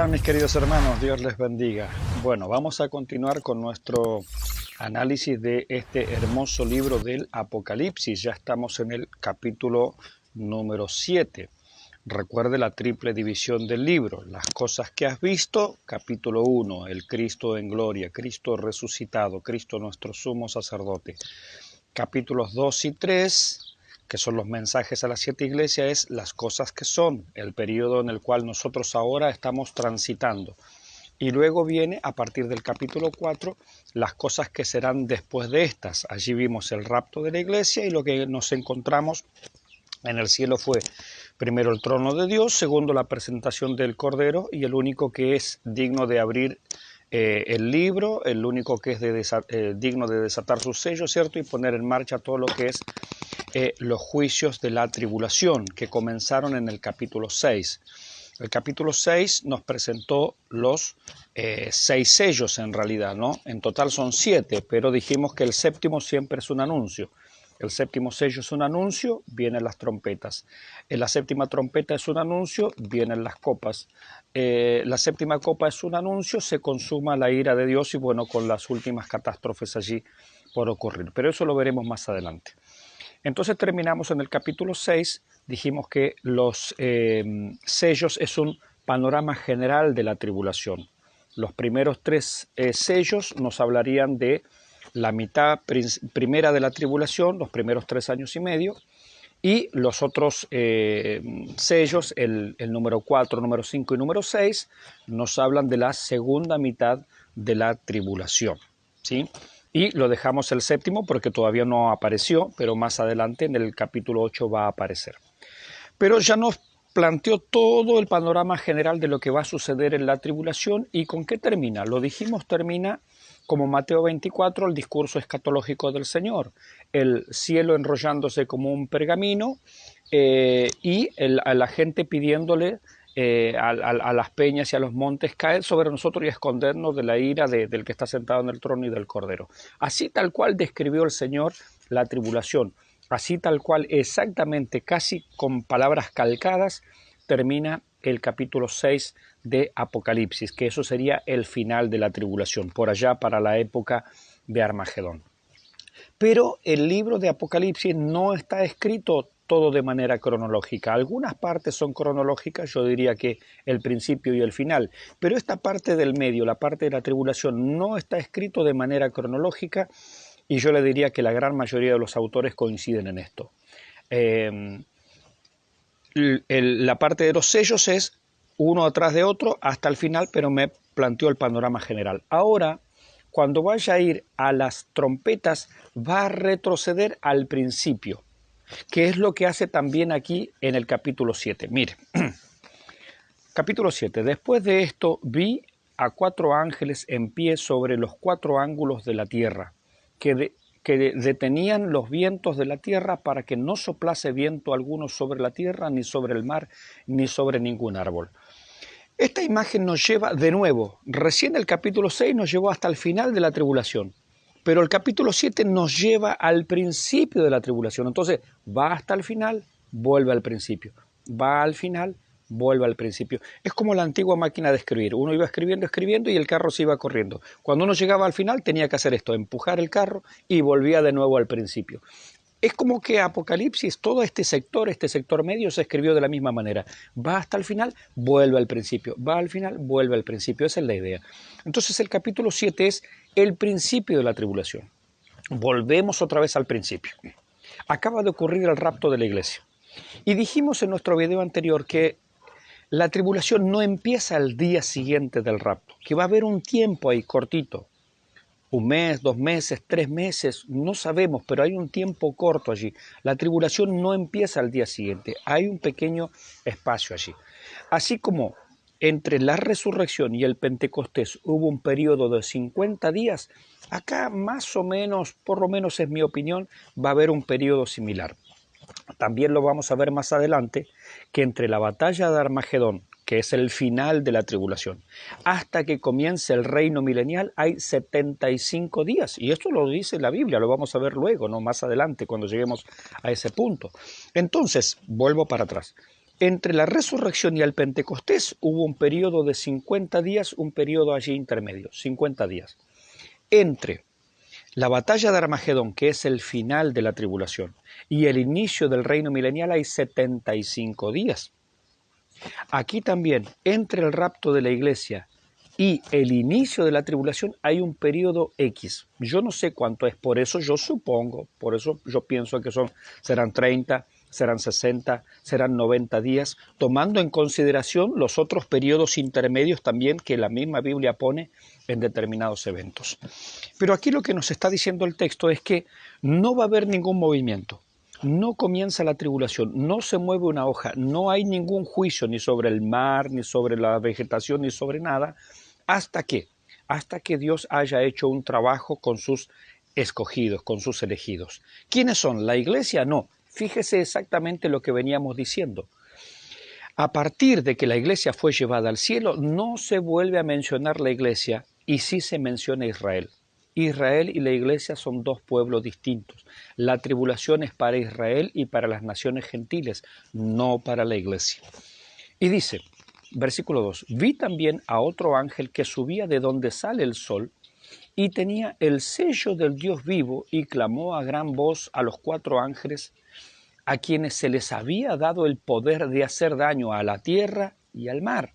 Hola mis queridos hermanos, Dios les bendiga. Bueno, vamos a continuar con nuestro análisis de este hermoso libro del Apocalipsis. Ya estamos en el capítulo número 7. Recuerde la triple división del libro. Las cosas que has visto, capítulo 1, el Cristo en gloria, Cristo resucitado, Cristo nuestro sumo sacerdote. Capítulos 2 y 3, que son los mensajes a las 7 iglesias, es las cosas que son, el periodo en el cual nosotros ahora estamos transitando. Y luego viene, a partir del capítulo 4, las cosas que serán después de estas. Allí vimos el rapto de la iglesia y lo que nos encontramos en el cielo fue, primero, el trono de Dios, segundo, la presentación del Cordero, y el único que es digno de abrir el libro, el único que es digno de desatar sus sellos, ¿cierto? Y poner en marcha todo lo que es los juicios de la tribulación, que comenzaron en el capítulo 6. El capítulo 6 nos presentó los 6 sellos en realidad, ¿no? En total son 7, pero dijimos que el séptimo siempre es un anuncio. El séptimo sello es un anuncio, vienen las trompetas. La séptima trompeta es un anuncio, vienen las copas. La séptima copa es un anuncio, se consuma la ira de Dios y bueno, con las últimas catástrofes allí por ocurrir. Pero eso lo veremos más adelante. Entonces terminamos en el capítulo 6, dijimos que los sellos es un panorama general de la tribulación. Los primeros 3 sellos nos hablarían de la mitad primera de la tribulación, los primeros 3 años y medio, y los otros sellos, el número 4, número 5 y número 6, nos hablan de la segunda mitad de la tribulación, ¿sí? Y lo dejamos el séptimo porque todavía no apareció, pero más adelante en el capítulo 8 va a aparecer. Pero ya nos planteó todo el panorama general de lo que va a suceder en la tribulación. ¿Y con qué termina? Lo dijimos, termina como Mateo 24, el discurso escatológico del Señor. El cielo enrollándose como un pergamino y a la gente pidiéndole a las peñas y a los montes caer sobre nosotros y escondernos de la ira del que está sentado en el trono y del Cordero. Así tal cual describió el Señor la tribulación. Así tal cual, exactamente, casi con palabras calcadas, termina el capítulo 6 de Apocalipsis, que eso sería el final de la tribulación, por allá para la época de Armagedón. Pero el libro de Apocalipsis no está escrito todo de manera cronológica. Algunas partes son cronológicas, yo diría que el principio y el final, pero esta parte del medio, la parte de la tribulación, no está escrito de manera cronológica, y yo le diría que la gran mayoría de los autores coinciden en esto. La parte de los sellos es uno atrás de otro hasta el final, pero me planteó el panorama general. Ahora, cuando vaya a ir a las trompetas, va a retroceder al principio, que es lo que hace también aquí en el capítulo 7. Mire, capítulo 7. Después de esto vi a 4 ángeles en pie sobre los 4 ángulos de la tierra, que detenían los vientos de la tierra para que no soplase viento alguno sobre la tierra, ni sobre el mar, ni sobre ningún árbol. Esta imagen nos lleva de nuevo, recién el capítulo 6 nos llevó hasta el final de la tribulación, pero el capítulo 7 nos lleva al principio de la tribulación. Entonces va hasta el final, vuelve al principio, va al final, vuelve al principio. Es como la antigua máquina de escribir. Uno iba escribiendo y el carro se iba corriendo. Cuando uno llegaba al final tenía que hacer esto, empujar el carro y volvía de nuevo al principio. Es como que Apocalipsis, todo este sector medio se escribió de la misma manera. Va hasta el final, vuelve al principio. Va al final, vuelve al principio. Esa es la idea. Entonces el capítulo 7 es el principio de la tribulación. Volvemos otra vez al principio. Acaba de ocurrir el rapto de la iglesia. Y dijimos en nuestro video anterior que la tribulación no empieza al día siguiente del rapto, que va a haber un tiempo ahí cortito. 1 mes, 2 meses, 3 meses, no sabemos, pero hay un tiempo corto allí. La tribulación no empieza al día siguiente, hay un pequeño espacio allí. Así como entre la resurrección y el Pentecostés hubo un periodo de 50 días, acá más o menos, por lo menos es mi opinión, va a haber un periodo similar. También lo vamos a ver más adelante, que entre la batalla de Armagedón, que es el final de la tribulación, hasta que comience el reino milenial hay 75 días. Y esto lo dice la Biblia, lo vamos a ver luego, ¿no? Más adelante, cuando lleguemos a ese punto. Entonces, vuelvo para atrás. Entre la resurrección y el Pentecostés hubo un periodo de 50 días, un periodo allí intermedio, 50 días. Entre la batalla de Armagedón, que es el final de la tribulación, y el inicio del reino milenial hay 75 días. Aquí también, entre el rapto de la iglesia y el inicio de la tribulación, hay un periodo X. Yo no sé cuánto es, por eso yo supongo, por eso yo pienso que serán 30, serán 60, serán 90 días, tomando en consideración los otros periodos intermedios también que la misma Biblia pone en determinados eventos. Pero aquí lo que nos está diciendo el texto es que no va a haber ningún movimiento. No comienza la tribulación, no se mueve una hoja, no hay ningún juicio ni sobre el mar, ni sobre la vegetación, ni sobre nada. ¿Hasta qué? Hasta que Dios haya hecho un trabajo con sus escogidos, con sus elegidos. ¿Quiénes son? ¿La iglesia? No. Fíjese exactamente lo que veníamos diciendo. A partir de que la iglesia fue llevada al cielo, no se vuelve a mencionar la iglesia y sí se menciona Israel. Israel y la iglesia son dos pueblos distintos. La tribulación es para Israel y para las naciones gentiles, no para la iglesia. Y dice, versículo 2, vi también a otro ángel que subía de donde sale el sol y tenía el sello del Dios vivo y clamó a gran voz a los 4 ángeles a quienes se les había dado el poder de hacer daño a la tierra y al mar,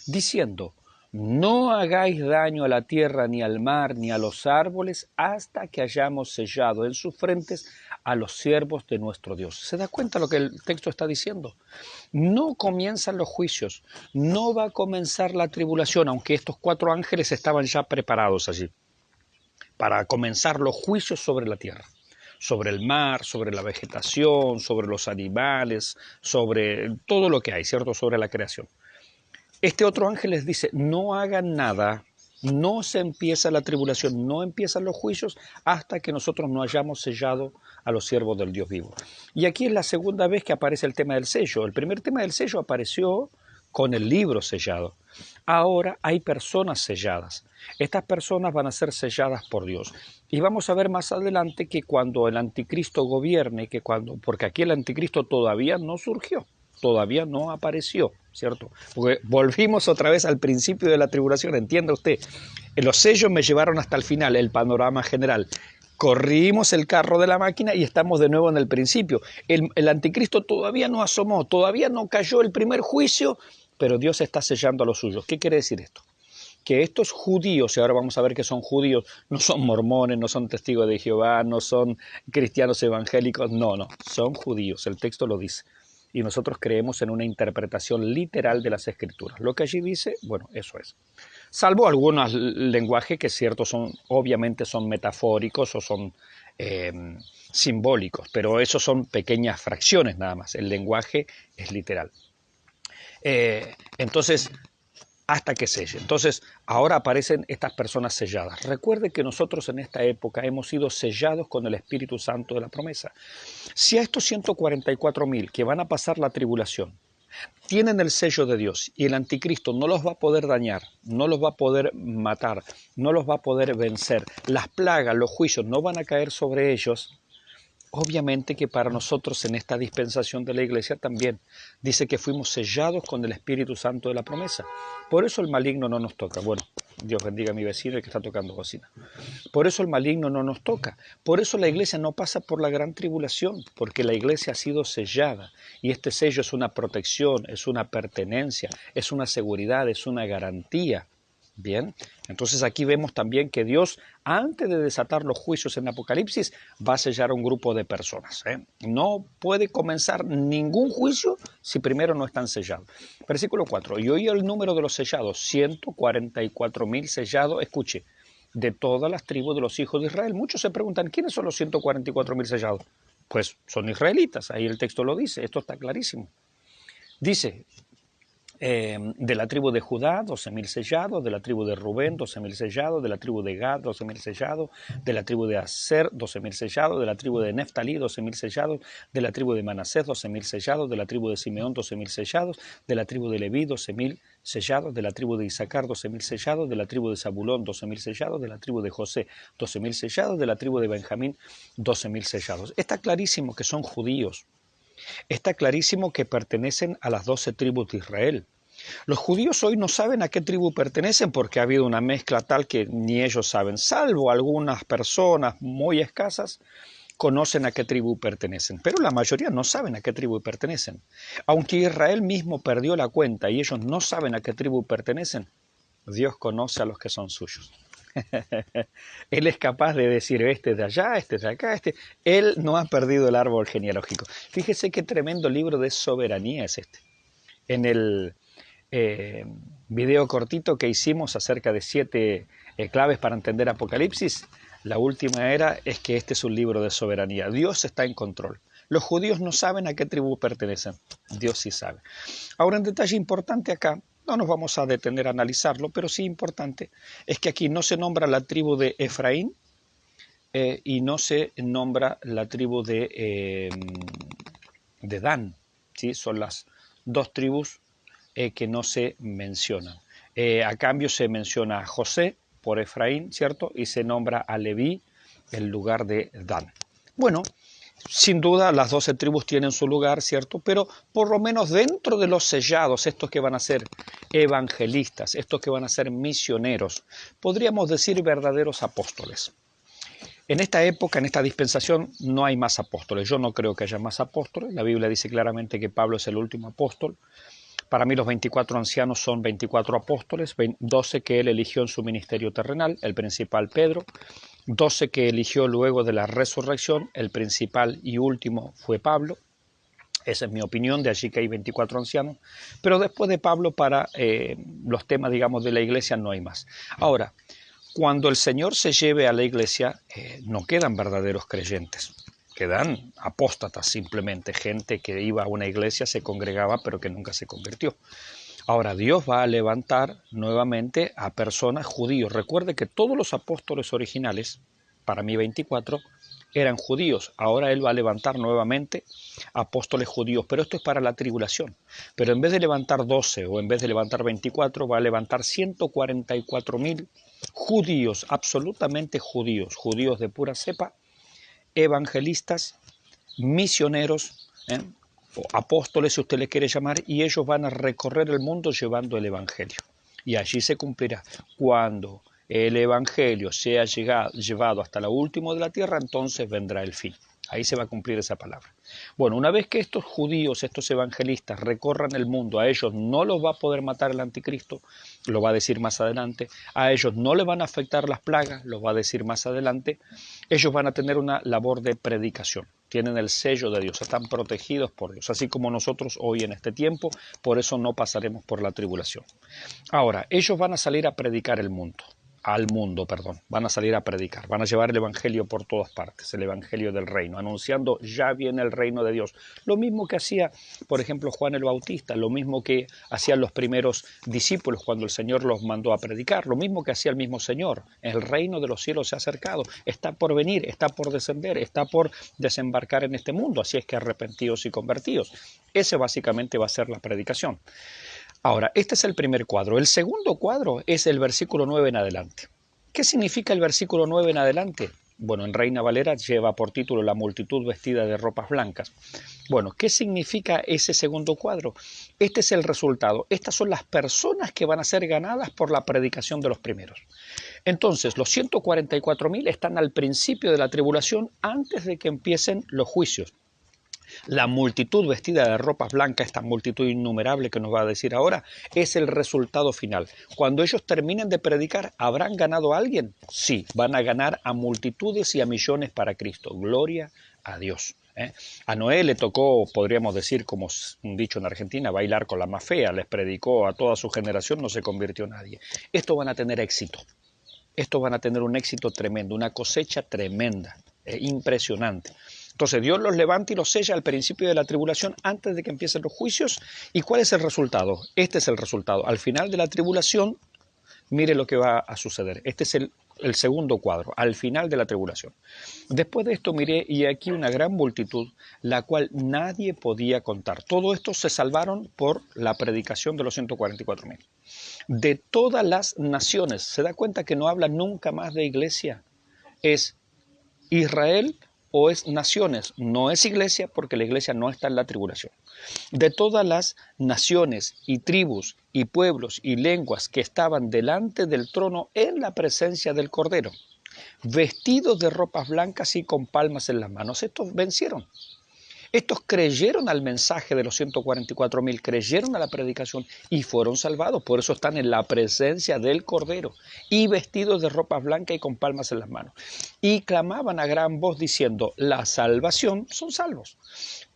diciendo, no hagáis daño a la tierra, ni al mar, ni a los árboles, hasta que hayamos sellado en sus frentes a los siervos de nuestro Dios. ¿Se da cuenta lo que el texto está diciendo? No comienzan los juicios, no va a comenzar la tribulación, aunque estos 4 ángeles estaban ya preparados allí para comenzar los juicios sobre la tierra, sobre el mar, sobre la vegetación, sobre los animales, sobre todo lo que hay, ¿cierto? Sobre la creación. Este otro ángel les dice, no hagan nada, no se empieza la tribulación, no empiezan los juicios hasta que nosotros no hayamos sellado a los siervos del Dios vivo. Y aquí es la segunda vez que aparece el tema del sello. El primer tema del sello apareció con el libro sellado. Ahora hay personas selladas. Estas personas van a ser selladas por Dios. Y vamos a ver más adelante que cuando el anticristo gobierne, porque aquí el anticristo todavía no surgió, todavía no apareció, ¿cierto? Porque volvimos otra vez al principio de la tribulación, entienda usted. Los sellos me llevaron hasta el final, el panorama general. Corrimos el carro de la máquina y estamos de nuevo en el principio. El anticristo todavía no asomó, todavía no cayó el primer juicio, pero Dios está sellando a los suyos. ¿Qué quiere decir esto? Que estos judíos, y ahora vamos a ver que son judíos, no son mormones, no son testigos de Jehová, no son cristianos evangélicos, no, son judíos, el texto lo dice. Y nosotros creemos en una interpretación literal de las Escrituras. Lo que allí dice, bueno, eso es. Salvo algunos lenguajes que obviamente son metafóricos o son simbólicos, pero esos son pequeñas fracciones nada más. El lenguaje es literal. Entonces, hasta que selle. Entonces, ahora aparecen estas personas selladas. Recuerde que nosotros en esta época hemos sido sellados con el Espíritu Santo de la promesa. Si a estos 144.000 que van a pasar la tribulación tienen el sello de Dios y el anticristo no los va a poder dañar, no los va a poder matar, no los va a poder vencer, las plagas, los juicios no van a caer sobre ellos, obviamente que para nosotros en esta dispensación de la iglesia también dice que fuimos sellados con el Espíritu Santo de la promesa. Por eso el maligno no nos toca. Bueno, Dios bendiga a mi vecino que está tocando bocina. Por eso el maligno no nos toca. Por eso la iglesia no pasa por la gran tribulación, porque la iglesia ha sido sellada. Y este sello es una protección, es una pertenencia, es una seguridad, es una garantía. Bien, entonces aquí vemos también que Dios, antes de desatar los juicios en Apocalipsis, va a sellar a un grupo de personas. No puede comenzar ningún juicio si primero no están sellados. Versículo 4, y oí el número de los sellados, 144.000 sellados, escuche, de todas las tribus de los hijos de Israel. Muchos se preguntan, ¿quiénes son los 144.000 sellados? Pues son israelitas, ahí el texto lo dice, esto está clarísimo. Dice, de la tribu de Judá, 12.000 sellados, de la tribu de Rubén, 12.000 sellados, de la tribu de Gad, 12.000 sellados, de la tribu de Aser, 12.000 sellados, de la tribu de Neftalí, 12.000 sellados, de la tribu de Manasés, 12.000 sellados, de la tribu de Simeón, 12.000 sellados, de la tribu de Leví, 12.000 sellados, de la tribu de Isaacar, 12.000 sellados, de la tribu de Zabulón, 12.000 sellados, de la tribu de José, 12.000 sellados, de la tribu de Benjamín, 12.000 sellados. Está clarísimo que son judíos. Está clarísimo que pertenecen a las 12 tribus de Israel. Los judíos hoy no saben a qué tribu pertenecen porque ha habido una mezcla tal que ni ellos saben, salvo algunas personas muy escasas conocen a qué tribu pertenecen, pero la mayoría no saben a qué tribu pertenecen. Aunque Israel mismo perdió la cuenta y ellos no saben a qué tribu pertenecen, Dios conoce a los que son suyos. Él es capaz de decir este de allá, este de acá, este. Él no ha perdido el árbol genealógico. Fíjese qué tremendo libro de soberanía es este. En el video cortito que hicimos acerca de 7 claves para entender Apocalipsis, la última es que este es un libro de soberanía. Dios está en control. Los judíos no saben a qué tribu pertenecen. Dios sí sabe. Ahora, un detalle importante acá, no nos vamos a detener a analizarlo, pero sí importante, es que aquí no se nombra la tribu de Efraín y no se nombra la tribu de Dan. ¿Sí? Son las 2 tribus que no se mencionan. A cambio se menciona a José por Efraín, ¿cierto? Y se nombra a Leví en lugar de Dan. Bueno, sin duda las 12 tribus tienen su lugar, ¿cierto? Pero por lo menos dentro de los sellados, estos que van a ser evangelistas, estos que van a ser misioneros, podríamos decir verdaderos apóstoles. En esta época, en esta dispensación, no hay más apóstoles. Yo no creo que haya más apóstoles. La Biblia dice claramente que Pablo es el último apóstol. Para mí los 24 ancianos son 24 apóstoles, 12 que él eligió en su ministerio terrenal, el principal Pedro, 12 que eligió luego de la resurrección, el principal y último fue Pablo. Esa es mi opinión, de allí que hay 24 ancianos. Pero después de Pablo, para los temas, digamos, de la iglesia no hay más. Ahora, cuando el Señor se lleve a la iglesia, no quedan verdaderos creyentes. Quedan apóstatas simplemente, gente que iba a una iglesia, se congregaba, pero que nunca se convirtió. Ahora Dios va a levantar nuevamente a personas judíos. Recuerde que todos los apóstoles originales, para mí 24, eran judíos. Ahora Él va a levantar nuevamente apóstoles judíos, pero esto es para la tribulación. Pero en vez de levantar 12 o en vez de levantar 24, va a levantar 144.000 judíos, absolutamente judíos, judíos de pura cepa, evangelistas, misioneros, o apóstoles si usted le quiere llamar, y ellos van a recorrer el mundo llevando el evangelio. Y allí se cumplirá. Cuando el evangelio sea llevado hasta lo último de la tierra, entonces vendrá el fin. Ahí se va a cumplir esa palabra. Bueno, una vez que estos judíos, estos evangelistas recorran el mundo, a ellos no los va a poder matar el anticristo, lo va a decir más adelante, a ellos no les van a afectar las plagas, lo va a decir más adelante, ellos van a tener una labor de predicación, tienen el sello de Dios, están protegidos por Dios, así como nosotros hoy en este tiempo, por eso no pasaremos por la tribulación. Ahora, ellos van a salir a predicar al mundo, van a salir a predicar, van a llevar el evangelio por todas partes, el evangelio del reino, anunciando ya viene el reino de Dios. Lo mismo que hacía, por ejemplo, Juan el Bautista, lo mismo que hacían los primeros discípulos cuando el Señor los mandó a predicar, lo mismo que hacía el mismo Señor. El reino de los cielos se ha acercado, está por venir, está por descender, está por desembarcar en este mundo, así es que arrepentidos y convertidos. Ese básicamente va a ser la predicación. Ahora, este es el primer cuadro. El segundo cuadro es el versículo 9 en adelante. ¿Qué significa el versículo 9 en adelante? Bueno, en Reina Valera lleva por título La multitud vestida de ropas blancas. Bueno, ¿qué significa ese segundo cuadro? Este es el resultado. Estas son las personas que van a ser ganadas por la predicación de los primeros. Entonces, los 144.000 están al principio de la tribulación antes de que empiecen los juicios. La multitud vestida de ropas blancas, esta multitud innumerable que nos va a decir ahora, es el resultado final. Cuando ellos terminen de predicar, ¿habrán ganado a alguien? Sí, van a ganar a multitudes y a millones para Cristo. Gloria a Dios. A Noé le tocó, podríamos decir, como un dicho en Argentina, bailar con la más fea. Les predicó a toda su generación, no se convirtió nadie. Estos van a tener éxito. Estos van a tener un éxito tremendo, una cosecha tremenda, impresionante. Entonces Dios los levanta y los sella al principio de la tribulación antes de que empiecen los juicios. ¿Y cuál es el resultado? Este es el resultado. Al final de la tribulación, mire lo que va a suceder. Este es el segundo cuadro, al final de la tribulación. Después de esto miré y aquí una gran multitud, la cual nadie podía contar. Todo esto se salvaron por la predicación de los 144.000. De todas las naciones, ¿se da cuenta que no habla nunca más de iglesia? Es Israel o es naciones, no es iglesia porque la iglesia no está en la tribulación. De todas las naciones y tribus y pueblos y lenguas que estaban delante del trono en la presencia del Cordero, vestidos de ropas blancas y con palmas en las manos. Estos vencieron. Estos creyeron al mensaje de los 144.000, creyeron a la predicación y fueron salvados. Por eso están en la presencia del Cordero y vestidos de ropas blancas y con palmas en las manos. Y clamaban a gran voz diciendo, la salvación, son salvos,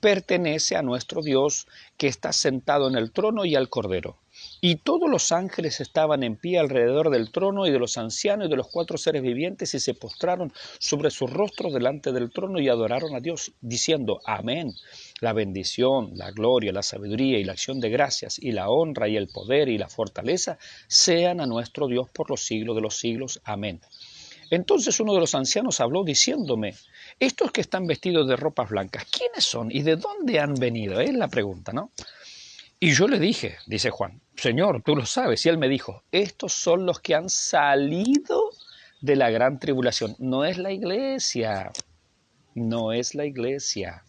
pertenece a nuestro Dios que está sentado en el trono y al Cordero. Y todos los ángeles estaban en pie alrededor del trono y de los ancianos y de los 4 seres vivientes y se postraron sobre sus rostros delante del trono y adoraron a Dios, diciendo, amén. La bendición, la gloria, la sabiduría y la acción de gracias y la honra y el poder y la fortaleza sean a nuestro Dios por los siglos de los siglos. Amén. Entonces uno de los ancianos habló diciéndome, estos que están vestidos de ropas blancas, ¿quiénes son y de dónde han venido? Es la pregunta, ¿no? Y yo le dije, dice Juan, Señor, tú lo sabes. Y él me dijo, estos son los que han salido de la gran tribulación. No es la iglesia, no es la iglesia.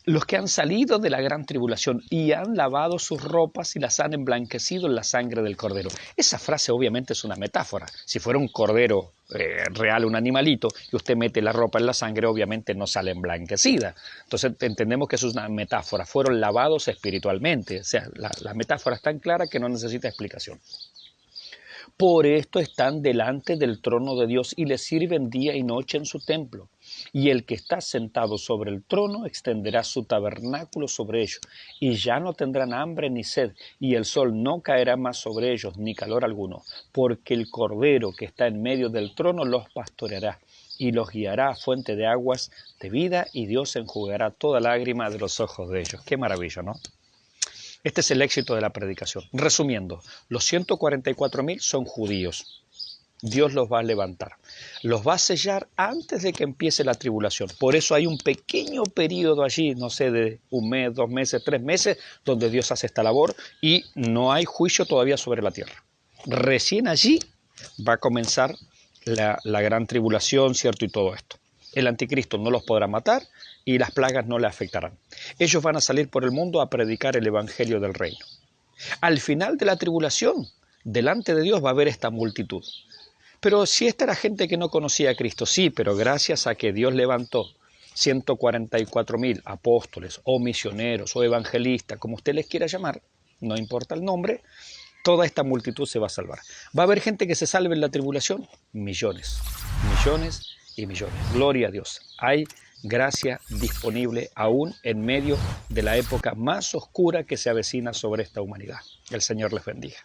Los que han salido de la gran tribulación y han lavado sus ropas y las han emblanquecido en la sangre del cordero. Esa frase obviamente es una metáfora. Si fuera un cordero real, un animalito, y usted mete la ropa en la sangre, obviamente no sale emblanquecida. Entonces entendemos que eso es una metáfora. Fueron lavados espiritualmente. O sea, la metáfora es tan clara que no necesita explicación. Por esto están delante del trono de Dios y le sirven día y noche en su templo. Y el que está sentado sobre el trono extenderá su tabernáculo sobre ellos, y ya no tendrán hambre ni sed, y el sol no caerá más sobre ellos, ni calor alguno, porque el Cordero que está en medio del trono los pastoreará, y los guiará a fuente de aguas de vida, y Dios enjugará toda lágrima de los ojos de ellos. Qué maravilla, ¿no? Este es el éxito de la predicación. Resumiendo, los 144.000 son judíos. Dios los va a levantar. Los va a sellar antes de que empiece la tribulación. Por eso hay un pequeño periodo allí, no sé, de 1 mes, 2 meses, 3 meses, donde Dios hace esta labor y no hay juicio todavía sobre la tierra. Recién allí va a comenzar la gran tribulación, ¿cierto? Y todo esto. El anticristo no los podrá matar y las plagas no le afectarán. Ellos van a salir por el mundo a predicar el evangelio del reino. Al final de la tribulación, delante de Dios va a haber esta multitud. Pero si esta era gente que no conocía a Cristo, sí, pero gracias a que Dios levantó 144.000 apóstoles o misioneros o evangelistas, como usted les quiera llamar, no importa el nombre, toda esta multitud se va a salvar. ¿Va a haber gente que se salve en la tribulación? Millones, millones y millones. Gloria a Dios. Hay gracia disponible aún en medio de la época más oscura que se avecina sobre esta humanidad. El Señor les bendiga.